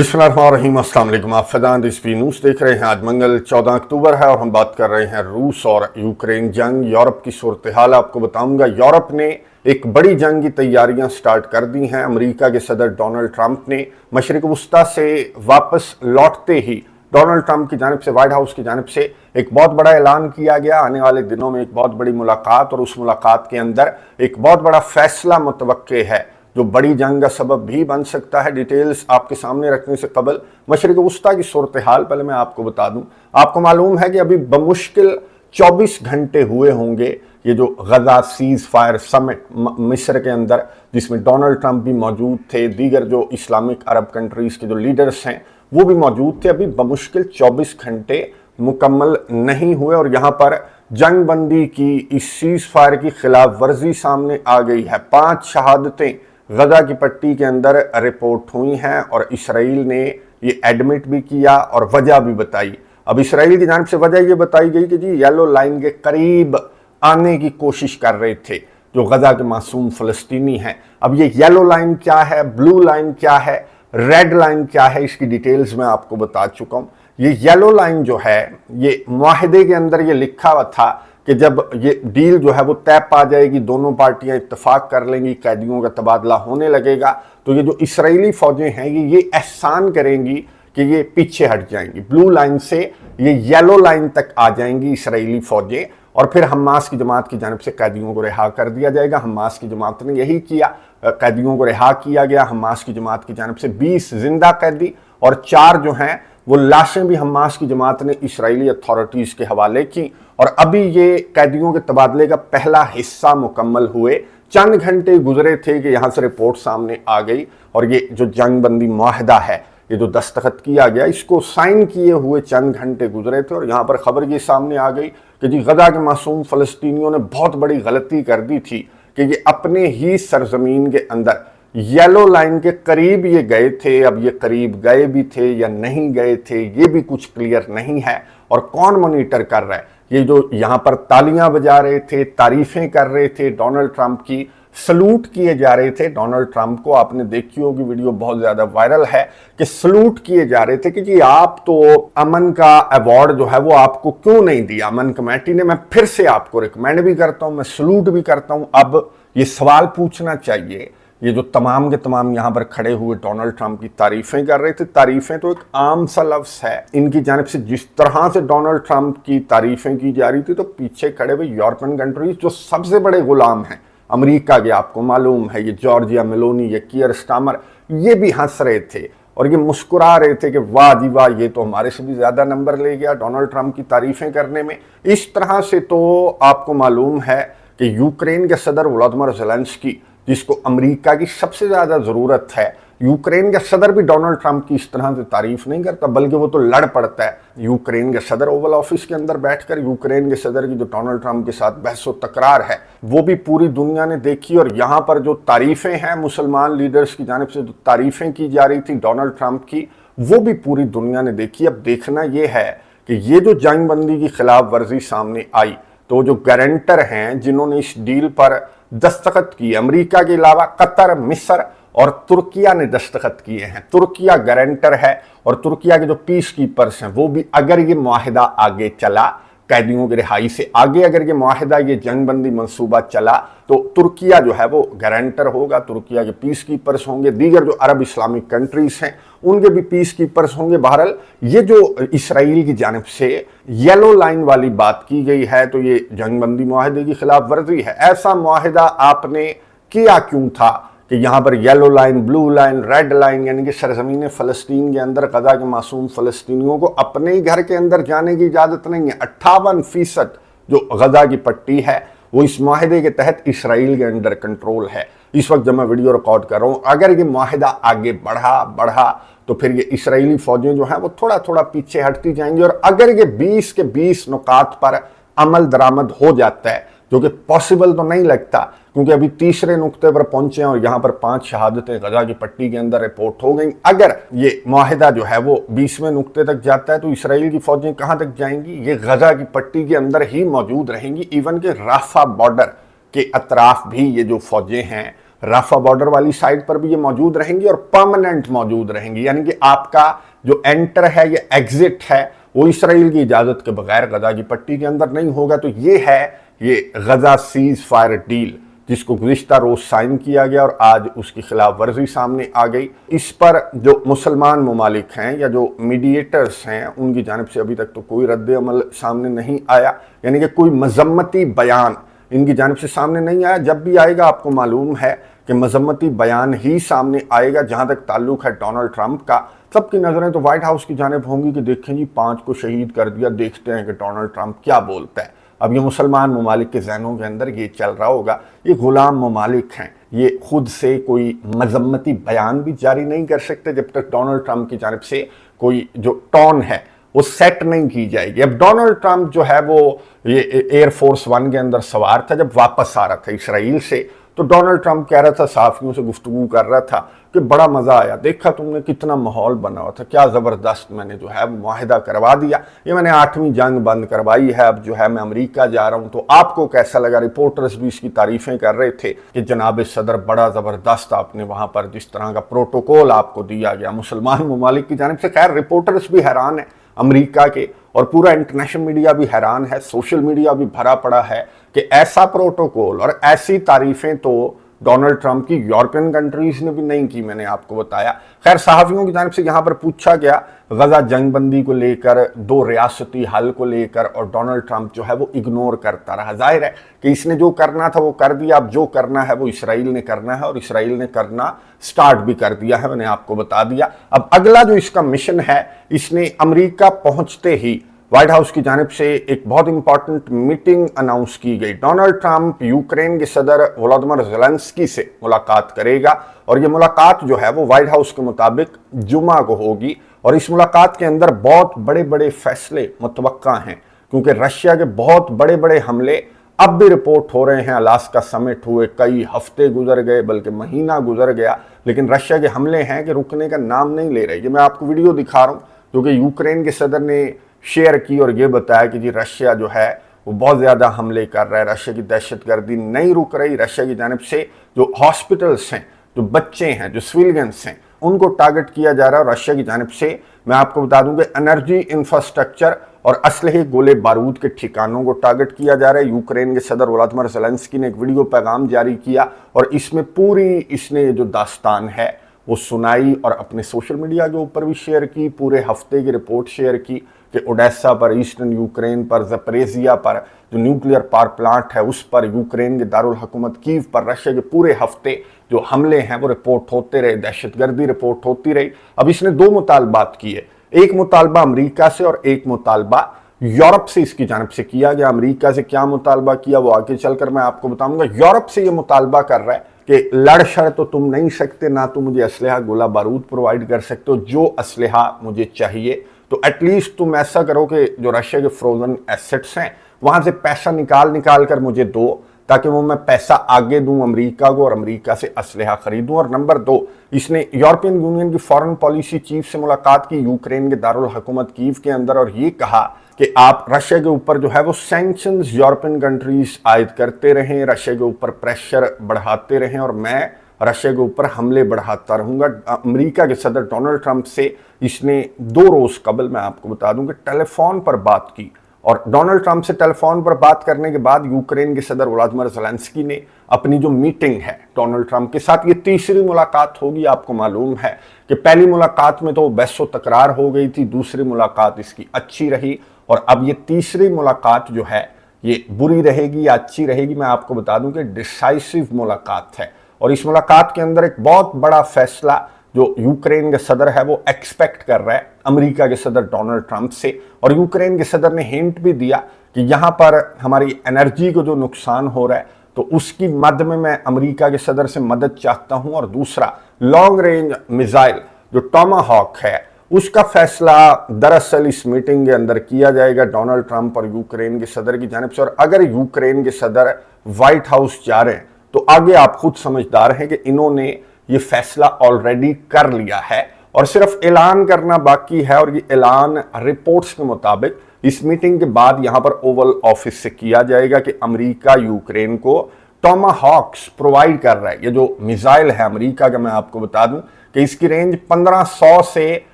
बिस्मिल्लाहिर्रहमानिर्रहीम, अस्सलाम वालेकुम। आप फैज़ान रिज़वी न्यूज़ देख रहे हैं। आज मंगल 14 अक्टूबर है और हम बात कर रहे हैं रूस और यूक्रेन जंग, यूरोप की सूरत हाल आपको बताऊंगा। यूरोप ने एक बड़ी जंग की तैयारियां स्टार्ट कर दी हैं। अमेरिका के सदर डोनाल्ड ट्रंप ने मशरिक़ वुस्ता से वापस लौटते ही डोनाल्ड ट्रंप की जानिब से, व्हाइट हाउस की जानिब से एक बहुत बड़ा ऐलान किया गया। आने वाले दिनों में एक बहुत बड़ी मुलाकात, और उस मुलाकात के अंदर एक बहुत बड़ा फैसला मुतवक्के है जो बड़ी जंग का सबब भी बन सकता है। डिटेल्स आपके सामने रखने से कबल मशरिक़ वुस्ता की सूरत हाल पहले मैं आपको बता दूं। आपको मालूम है कि अभी बमुश्किल 24 घंटे हुए होंगे ये जो गजा सीज फायर समिट मिस्र के अंदर, जिसमें डोनाल्ड ट्रंप भी मौजूद थे, दीगर जो इस्लामिक अरब कंट्रीज के जो लीडर्स हैं वो भी मौजूद थे। अभी बमुश्किल 24 घंटे मुकम्मल नहीं हुए और यहाँ पर जंग बंदी की इस सीज फायर की खिलाफ वर्जी सामने आ गई है। 5 शहादतें गजा की पट्टी के अंदर रिपोर्ट हुई हैं और इसराइल ने ये एडमिट भी किया और वजह भी बताई। अब इसराइल की जानिब से वजह ये बताई गई कि जी येलो लाइन के करीब आने की कोशिश कर रहे थे जो गजा के मासूम फ़लस्तीनी हैं। अब ये येलो लाइन क्या है, ब्लू लाइन क्या है, रेड लाइन क्या है, इसकी डिटेल्स मैं आपको बता चुका हूँ। ये येलो लाइन जो है, ये मुआहदे के अंदर ये लिखा हुआ था कि जब ये डील जो है वो तय पा जाएगी, दोनों पार्टियां इत्तेफाक कर लेंगी, कैदियों का तबादला होने लगेगा, तो ये जो इसराइली फौजें हैं ये एहसान करेंगी कि ये पीछे हट जाएंगी। ब्लू लाइन से ये येलो लाइन तक आ जाएंगी इसराइली फौजें, और फिर हमास की जमात की जानिब से कैदियों को रिहा कर दिया जाएगा। हमास की जमात ने यही किया, कैदियों को रिहा किया गया। हमास की जमात की जानिब से 20 जिंदा कैदी और 4 जो हैं वो लाशें भी हमास की जमात ने इसराइली अथॉरिटीज़ के हवाले की। और अभी ये कैदियों के तबादले का पहला हिस्सा मुकम्मल हुए, चंद घंटे गुजरे थे कि यहाँ से रिपोर्ट सामने आ गई और ये जो जंग बंदी मुआहदा है, ये जो दस्तखत किया गया, इसको साइन किए हुए चंद घंटे गुजरे थे और यहाँ पर खबर ये सामने आ गई कि जी गजा के मासूम फ़लस्तीनियों ने बहुत बड़ी गलती कर दी थी कि ये अपने ही सरजमीन के अंदर येलो लाइन के करीब ये गए थे। अब ये करीब गए भी थे या नहीं गए थे ये भी कुछ क्लियर नहीं है, और कौन मॉनिटर कर रहा है। ये जो यहाँ पर तालियां बजा रहे थे, तारीफें कर रहे थे डोनाल्ड ट्रंप की, सलूट किए जा रहे थे डोनाल्ड ट्रंप को। आपने देखी होगी वीडियो, बहुत ज़्यादा वायरल है कि सलूट किए जा रहे थे कि जी आप तो अमन का अवार्ड जो है वो आपको क्यों नहीं दिया अमन कमेटी ने। मैं फिर से आपको रिकमेंड भी करता हूँ, मैं सलूट भी करता हूँ। अब ये सवाल पूछना चाहिए, ये जो तमाम के तमाम यहाँ पर खड़े हुए डोनाल्ड ट्रंप की तारीफें कर रहे थे, तारीफें तो एक आम सा लफ्ज़ है इनकी जानिब से। जिस तरह से डोनाल्ड ट्रंप की तारीफें की जा रही थी तो पीछे खड़े हुए यूरोपियन कंट्रीज जो सबसे बड़े गुलाम हैं अमेरिका के, आपको मालूम है, ये जॉर्जिया मेलोनी, ये कीयर स्टामर, ये भी हंस रहे थे और ये मुस्कुरा रहे थे कि वाह जी वाह, ये तो हमारे से भी ज़्यादा नंबर ले गया डोनाल्ड ट्रंप की तारीफें करने में। इस तरह से तो आपको मालूम है कि यूक्रेन के सदर व्लादिमीर ज़ेलेंस्की, जिसको अमेरिका की सबसे ज़्यादा ज़रूरत है, यूक्रेन का सदर भी डोनाल्ड ट्रंप की इस तरह से तारीफ नहीं करता, बल्कि वो तो लड़ पड़ता है। यूक्रेन के सदर ओवल ऑफिस के अंदर बैठकर यूक्रेन के सदर की जो डोनाल्ड ट्रंप के साथ बहस व तकरार है वो भी पूरी दुनिया ने देखी। और यहाँ पर जो तारीफें हैं मुसलमान लीडर्स की जानिब से, जो तारीफें की जा रही थी डोनाल्ड ट्रंप की, वो भी पूरी दुनिया ने देखी। अब देखना ये है कि ये जो जंग बंदी की खिलाफ वर्जी सामने आई, तो जो गारंटर हैं जिन्होंने इस डील पर दस्तखत किए, अमेरिका के अलावा कतर, मिस्र और तुर्किया ने दस्तखत किए हैं। तुर्किया गारंटर है और तुर्किया के जो पीस कीपर्स हैं वो भी, अगर ये मुआहिदा आगे चला, कैदियों की रिहाई से आगे अगर ये मुआहिदा, ये जंग बंदी मनसूबा चला, तो तुर्किया जो है वो गारंटर होगा, तुर्किया के पीस कीपर्स होंगे, दीगर जो अरब इस्लामिक कंट्रीज हैं उनके भी पीस कीपर्स होंगे। बहरहाल ये जो इसराइल की जानिब से येलो लाइन वाली बात की गई है, तो ये जंग बंदी मुआहिदे की खिलाफ वर्जी है। ऐसा मुआहिदा आपने किया क्यों था कि यहाँ पर yellow line, blue line, red line, यानी कि सरजमीन फ़लस्तीन के अंदर गजा के मासूम फ़लस्तीनियों को अपने ही घर के अंदर जाने की इजाज़त नहीं है। 58% जो गजा की पट्टी है वो इस माहिदे के तहत इसराइल के अंडर कंट्रोल है। इस वक्त जब मैं वीडियो रिकॉर्ड कर रहा हूँ, अगर ये माहिदा आगे बढ़ा तो फिर ये इसराइली फौजें जो हैं वो थोड़ा थोड़ा पीछे हटती जाएंगी। और अगर ये 20 के 20 नुकात पर अमल दरामद हो जाता है, जो कि पॉसिबल तो नहीं लगता क्योंकि अभी तीसरे नुक्ते पर पहुंचे हैं और यहाँ पर 5 शहादतें गजा की पट्टी के अंदर रिपोर्ट हो गई। अगर ये मुआहिदा जो है वो 20वें नुक्ते तक जाता है तो इसराइल की फौजें कहाँ तक जाएंगी? ये गजा की पट्टी के अंदर ही मौजूद रहेंगी। इवन के राफा बॉर्डर के अतराफ भी ये जो फौजें हैं राफा बॉर्डर वाली साइड पर भी ये मौजूद रहेंगी और परमानेंट मौजूद रहेंगी, यानी कि आपका जो एंटर है या एग्जिट है वो इसराइल की इजाजत के बगैर गजा की पट्टी के अंदर नहीं होगा। तो ये है ये गजा सीज फायर डील जिसको गुज़िश्ता रोज साइन किया गया और आज उसकी खिलाफ वर्जी सामने आ गई। इस पर जो मुसलमान ममालिक हैं या जो मीडिएटर्स हैं उनकी जानिब से अभी तक तो कोई रद्द अमल सामने नहीं आया, यानी कि कोई मजम्मती बयान इनकी जानिब से सामने नहीं आया। जब भी आएगा आपको मालूम है कि मजम्मती बयान ही सामने आएगा। जहां तक ताल्लुक है डोनाल्ड ट्रंप का, सबकी नजरें तो व्हाइट हाउस की जानिब होंगी कि देखें जी 5 को शहीद कर दिया, देखते हैं कि डोनाल्ड ट्रंप क्या बोलता है। अब ये मुसलमान ममालिक के जहनों के अंदर ये चल रहा होगा, ये गुलाम ममालिक हैं, ये खुद से कोई मजम्मती बयान भी जारी नहीं कर सकते जब तक डोनाल्ड ट्रंप की जानिब से कोई जो टोन है वो सेट नहीं की जाएगी। अब डोनाल्ड ट्रंप जो है वो ये एयरफोर्स 1 के अंदर सवार था, जब वापस आ रहा था इसराइल से तो डोनाल्ड ट्रंप कह रहा था, सहाफ़ियों से गुफ्तगू कर रहा था कि बड़ा मज़ा आया, देखा तुमने कितना माहौल बना हुआ था, क्या ज़बरदस्त मैंने जो है मुआहिदा करवा दिया, ये मैंने 8वीं जंग बंद करवाई है, अब जो है मैं अमेरिका जा रहा हूँ, तो आपको कैसा लगा। रिपोर्टर्स भी इसकी तारीफ़ें कर रहे थे कि जनाब सदर बड़ा ज़बरदस्त आपने वहाँ पर जिस तरह का प्रोटोकॉल आपको दिया गया मुसलमान ममालिक की जानिब से। खैर रिपोर्टर्स भी हैरान है अमेरिका के और पूरा इंटरनेशनल मीडिया भी हैरान है, सोशल मीडिया भी भरा पड़ा है कि ऐसा प्रोटोकॉल और ऐसी तारीफें तो डोनाल्ड ट्रंप की यूरोपियन कंट्रीज ने भी नहीं की, मैंने आपको बताया। खैर सहाफ़ियों की जानिब से यहाँ पर पूछा गया गजा जंगबंदी को लेकर, 2 रियासती हल को लेकर, और डोनाल्ड ट्रंप जो है वो इग्नोर करता रहा। जाहिर है कि इसने जो करना था वो कर दिया, अब जो करना है वो इसराइल ने करना है और इसराइल ने करना स्टार्ट भी कर दिया है, मैंने आपको बता दिया। अब अगला जो इसका मिशन है, इसने अमेरिका पहुंचते ही व्हाइट हाउस की जानिब से एक बहुत इंपॉर्टेंट मीटिंग अनाउंस की गई। डोनाल्ड ट्रंप यूक्रेन के सदर वोलोदिमीर ज़ेलेंस्की से मुलाकात करेगा और ये मुलाकात जो है वो व्हाइट हाउस के मुताबिक जुमा को होगी और इस मुलाकात के अंदर बहुत बड़े बड़े फैसले मुतवक्का हैं, क्योंकि रशिया के बहुत बड़े बड़े हमले अब भी रिपोर्ट हो रहे हैं। अलास्का समिट हुए, कई हफ्ते गुजर गए, बल्कि महीना गुजर गया, लेकिन रशिया के हमले हैं कि रुकने का नाम नहीं ले रहे। ये मैं आपको वीडियो दिखा रहा हूँ जो कि यूक्रेन के सदर ने शेयर की और ये बताया कि जी रशिया जो है वो बहुत ज़्यादा हमले कर रहा है, रशिया की दहशतगर्दी नहीं रुक रही। रशिया की जानिब से जो हॉस्पिटल्स हैं, जो बच्चे हैं, जो सिविलियंस हैं, उनको टारगेट किया जा रहा है। और रशिया की जानिब से मैं आपको बता दूं कि एनर्जी इंफ्रास्ट्रक्चर और असलहे गोले बारूद के ठिकानों को टारगेट किया जा रहा है। यूक्रेन के सदर वोलोदिमीर ज़ेलेंस्की ने एक वीडियो पैगाम जारी किया और इसमें पूरी इसने जो दास्तान है वो सुनाई और अपने सोशल मीडिया के ऊपर भी शेयर की, पूरे हफ्ते की रिपोर्ट शेयर की कि ओडेसा पर, ईस्टर्न यूक्रेन पर, ज़परेजिया पर जो न्यूक्लियर पावर प्लांट है उस पर, यूक्रेन के दारुल हुकूमत कीव पर रशिया के पूरे हफ्ते जो हमले हैं वो रिपोर्ट होते रहे, दहशतगर्दी रिपोर्ट होती रही। अब इसने 2 मुतालबात किए, एक मुतालबा अमेरिका से और एक मुतालबा यूरोप से इसकी जानिब से किया गया। अमेरिका से क्या मुतालबा किया वो आगे चलकर मैं आपको बताऊंगा। यूरोप से ये मुतालबा कर रहा है कि लड़ शड़ तो तुम नहीं सकते, ना तुम मुझे असलहा गोला बारूद प्रोवाइड कर सकते हो, जो असलहा मुझे चाहिए तो एटलीस्ट तुम ऐसा करो कि जो रशिया के फ्रोजन एसेट्स हैं वहां से पैसा निकाल कर मुझे दो, ताकि वो मैं पैसा आगे दूं अमेरिका को और अमेरिका से असलहा खरीदूं। और नंबर 2, इसने यूरोपियन यूनियन की फॉरेन पॉलिसी चीफ से मुलाकात की यूक्रेन के दारुल हुकूमत कीव के अंदर और ये कहा कि आप रशिया के ऊपर जो है वो सैंक्शंस यूरोपियन कंट्रीज आयद करते रहें, रशिया के ऊपर प्रेशर बढ़ाते रहें और मैं रशिया के ऊपर हमले बढ़ाता रहूंगा। अमेरिका के सदर डोनाल्ड ट्रंप से इसने 2 रोज कबल मैं आपको बता दूं कि टेलीफोन पर बात की और डोनाल्ड ट्रंप से टेलीफोन पर बात करने के बाद यूक्रेन के सदर वोलोदिमीर ज़ेलेंस्की ने अपनी जो मीटिंग है डोनाल्ड ट्रंप के साथ, ये तीसरी मुलाकात होगी। आपको मालूम है कि पहली मुलाकात में तो बहसो तकरार हो गई थी, दूसरी मुलाकात इसकी अच्छी रही और अब ये तीसरी मुलाकात जो है ये बुरी रहेगी या अच्छी रहेगी, मैं आपको बता दूं कि डिसाइसिव मुलाकात है। और इस मुलाकात के अंदर एक बहुत बड़ा फैसला जो यूक्रेन के सदर है वो एक्सपेक्ट कर रहा है अमेरिका के सदर डोनाल्ड ट्रंप से। और यूक्रेन के सदर ने हिंट भी दिया कि यहाँ पर हमारी एनर्जी को जो नुकसान हो रहा है तो उसकी मद में मैं अमेरिका के सदर से मदद चाहता हूँ। और दूसरा, लॉन्ग रेंज मिसाइल जो टॉमाहॉक है उसका फैसला दरअसल इस मीटिंग के अंदर किया जाएगा डोनाल्ड ट्रंप और यूक्रेन के सदर की जानिब से। और अगर यूक्रेन के सदर व्हाइट हाउस जा रहे हैं तो आगे आप खुद समझदार हैं कि इन्होंने ये फैसला ऑलरेडी कर लिया है और सिर्फ ऐलान करना बाकी है। और ये ऐलान रिपोर्ट्स के मुताबिक इस मीटिंग के बाद यहां पर ओवल ऑफिस से किया जाएगा कि अमेरिका यूक्रेन को टॉमाहॉक्स प्रोवाइड कर रहा है। ये जो मिसाइल है अमेरिका का, मैं आपको बता दूं कि इसकी रेंज 1500 से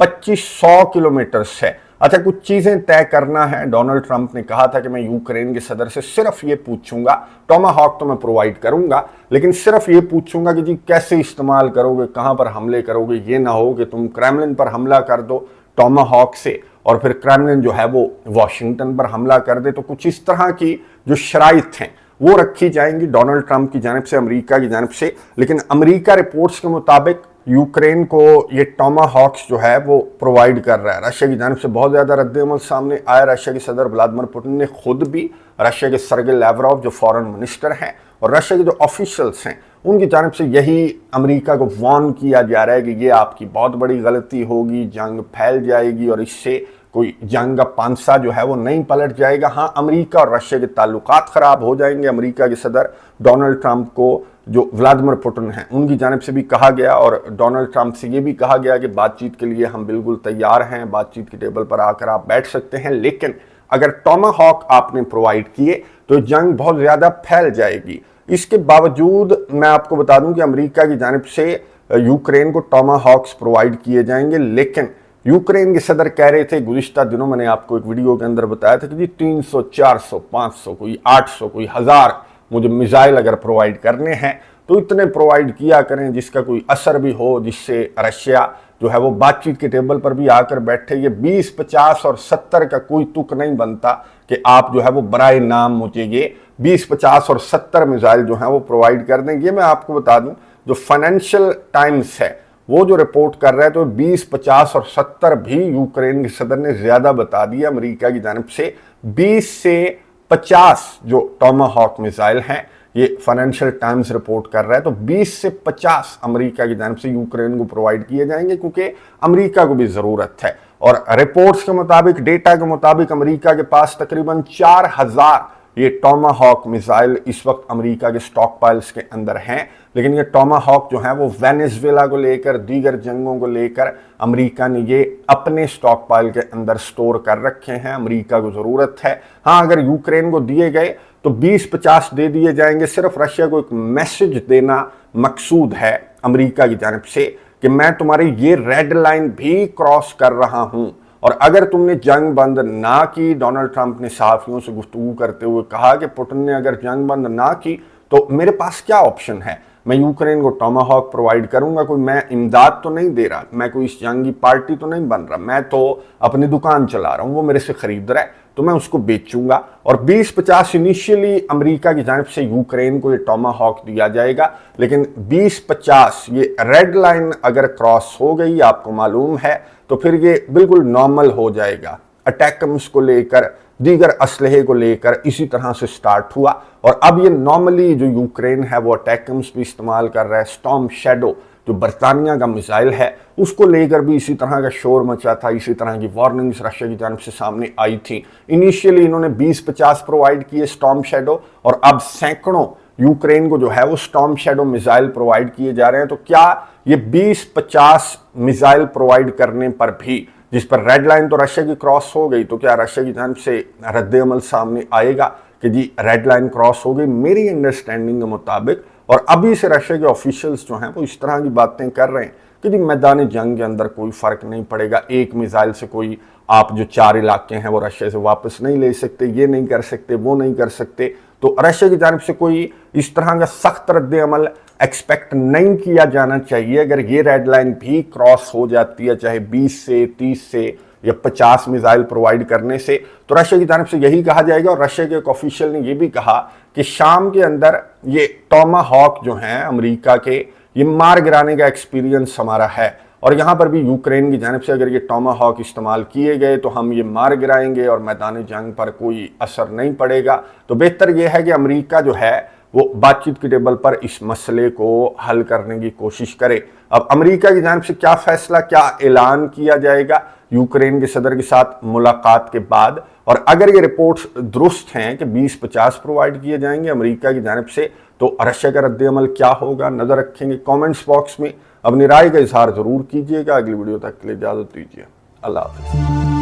2500 किलोमीटर है। अच्छा, कुछ चीजें तय करना है। डोनाल्ड ट्रंप ने कहा था कि मैं यूक्रेन के सदर से सिर्फ ये पूछूंगा, टॉमाहॉक तो मैं प्रोवाइड करूंगा, लेकिन सिर्फ ये पूछूंगा कि जी कैसे इस्तेमाल करोगे, कहां पर हमले करोगे। ये ना हो कि तुम क्रेमलिन पर हमला कर दो टॉमाहॉक से और फिर क्रेमलिन जो है वो वॉशिंगटन पर हमला कर दे। तो कुछ इस तरह की जो शराइत हैं वो रखी जाएंगी डोनाल्ड ट्रंप की जानिब से, अमेरिका की जानिब से। लेकिन अमेरिका रिपोर्ट्स के मुताबिक यूक्रेन को ये टॉमाहॉक्स जो है वो प्रोवाइड कर रहा है। रशिया की जानिब से बहुत ज़्यादा रद्द-ए-अमल सामने आया। रशिया के सदर व्लादिमीर पुतिन ने खुद भी, रशिया के सर्गेई लैवरोव जो फॉरेन मिनिस्टर हैं और रशिया के जो ऑफिशियल्स हैं, उनकी जानिब से यही अमेरिका को वार्न किया जा रहा है कि ये आपकी बहुत बड़ी गलती होगी, जंग फैल जाएगी और इससे कोई जंग का पांसा जो है वो नहीं पलट जाएगा। हाँ, अमेरिका और रशिया के ताल्लुकात ख़राब हो जाएंगे। अमेरिका के सदर डोनाल्ड ट्रंप को जो व्लादिमीर पुतिन हैं उनकी जानिब से भी कहा गया और डोनाल्ड ट्रंप से ये भी कहा गया कि बातचीत के लिए हम बिल्कुल तैयार हैं, बातचीत की टेबल पर आकर आप बैठ सकते हैं, लेकिन अगर टॉमाहॉक आपने प्रोवाइड किए तो जंग बहुत ज़्यादा फैल जाएगी। इसके बावजूद मैं आपको बता दूं कि अमेरिका की जानिब से यूक्रेन को टॉमाहॉक्स प्रोवाइड किए जाएंगे, लेकिन यूक्रेन के सदर कह रहे थे, गुज़िश्ता दिनों मैंने आपको एक वीडियो के अंदर बताया था कि जी 300, 400, 500, कोई 800, कोई 1000 मुझे मिसाइल अगर प्रोवाइड करने हैं तो इतने प्रोवाइड किया करें जिसका कोई असर भी हो, जिससे रशिया जो है वो बातचीत के टेबल पर भी आकर बैठे। ये 20, 50 और 70 का कोई तुक नहीं बनता कि आप जो है वो बराए नाम मुझे ये 20, 50 और 70 मिसाइल जो है वो प्रोवाइड कर दें। ये मैं आपको बता दूं, जो फाइनेंशियल टाइम्स है वो जो रिपोर्ट कर रहा है तो 20, 50 और 70 भी यूक्रेन के सदर ने ज्यादा बता दिया अमेरिका की जानिब से। 20 से 50 जो टॉमाहॉक मिसाइल हैं, ये फाइनेंशियल टाइम्स रिपोर्ट कर रहा है, तो 20 से 50 अमेरिका की जानिब से यूक्रेन को प्रोवाइड किए जाएंगे क्योंकि अमेरिका को भी ज़रूरत है। और रिपोर्ट्स के मुताबिक, डेटा के मुताबिक अमेरिका के पास तकरीबन 4000 ये टॉमाहॉक मिसाइल इस वक्त अमेरिका के स्टॉक पाइल्स के अंदर हैं। लेकिन ये टॉमाहॉक जो है वो वेनेजुएला को लेकर, दीगर जंगों को लेकर अमेरिका ने ये अपने स्टॉक पाइल के अंदर स्टोर कर रखे हैं। अमेरिका को ज़रूरत है। हाँ, अगर यूक्रेन को दिए गए तो 20-50 दे दिए जाएंगे। सिर्फ रशिया को एक मैसेज देना मकसूद है अमेरिका की जानिब से कि मैं तुम्हारी ये रेड लाइन भी क्रॉस कर रहा हूं और अगर तुमने जंग बंद ना की। डोनाल्ड ट्रंप ने सहाफ़ियों से गुफ्तगू करते हुए कहा कि पुतिन ने अगर जंग बंद ना की तो मेरे पास क्या ऑप्शन है, मैं यूक्रेन को टॉमाहॉक प्रोवाइड करूंगा। कोई मैं इमदाद तो नहीं दे रहा, मैं कोई इस जंगी पार्टी तो नहीं बन रहा, मैं तो अपनी दुकान चला रहा हूं, वो मेरे से खरीद रहा है तो मैं उसको बेचूंगा। और 20-50 इनिशियली अमेरिका की जानिब से यूक्रेन को ये टॉमाहॉक दिया जाएगा, लेकिन 20-50 ये रेड लाइन अगर क्रॉस हो गई, आपको मालूम है, तो फिर ये बिल्कुल नॉर्मल हो जाएगा। अटैकम्स को लेकर, दीगर असलहे को लेकर इसी तरह से स्टार्ट हुआ और अब ये नॉर्मली जो यूक्रेन है वो अटैकम्स भी इस्तेमाल कर रहा है। स्टॉर्म शैडो जो बरतानिया का मिसाइल है उसको लेकर भी इसी तरह का शोर मचा था, इसी तरह की वार्निंग्स रशिया की जानिब से सामने आई थी। इनिशियली इन्होंने 20-50 प्रोवाइड किए स्टॉर्म शैडो और अब सैकड़ों यूक्रेन को जो है वो स्टॉर्म शैडो मिसाइल प्रोवाइड किए जा रहे हैं। तो क्या ये 20-50 मिसाइल प्रोवाइड करने पर भी, जिस पर रेड लाइन तो रशिया की क्रॉस हो गई, तो क्या रशिया की जानिब से रद्द-ए-अमल सामने आएगा कि जी रेड लाइन क्रॉस हो गई? मेरी अंडरस्टैंडिंग के मुताबिक, और अभी से रशिया के ऑफिशियल्स जो हैं वो इस तरह की बातें कर रहे हैं कि जी मैदान जंग के अंदर कोई फ़र्क नहीं पड़ेगा, एक मिसाइल से कोई आप जो 4 इलाके हैं वो रशिया से वापस नहीं ले सकते, ये नहीं कर सकते, वो नहीं कर सकते। तो रशिया की जानिब से कोई इस तरह का सख्त रद्द-ए-अमल एक्सपेक्ट नहीं किया जाना चाहिए। अगर ये रेड लाइन भी क्रॉस हो जाती है, चाहे 20 से 30 से या 50 मिसाइल प्रोवाइड करने से, तो रशिया की जानिब से यही कहा जाएगा। और रशिया के एक ऑफिशियल ने यह भी कहा कि शाम के अंदर ये टॉमाहॉक जो हैं अमेरिका के, ये मार गिराने का एक्सपीरियंस हमारा है और यहाँ पर भी यूक्रेन की जानिब से अगर ये टॉमाहॉक इस्तेमाल किए गए तो हम ये मार गिराएंगे और मैदान जंग पर कोई असर नहीं पड़ेगा। तो बेहतर यह है कि अमेरिका जो है वो बातचीत की टेबल पर इस मसले को हल करने की कोशिश करे। अब अमेरिका की जानिब से क्या फैसला, क्या ऐलान किया जाएगा यूक्रेन के सदर के साथ मुलाकात के बाद, और अगर ये रिपोर्ट्स दुरुस्त हैं कि 20-50 प्रोवाइड किए जाएंगे अमेरिका की जानिब से, तो रशिया का रद्द-ए-अमल क्या होगा, नजर रखेंगे। कमेंट्स बॉक्स में अपनी राय का इजहार जरूर कीजिएगा। अगली वीडियो तक के लिए इजाजत दीजिए। अल्लाह हाफ़िज़।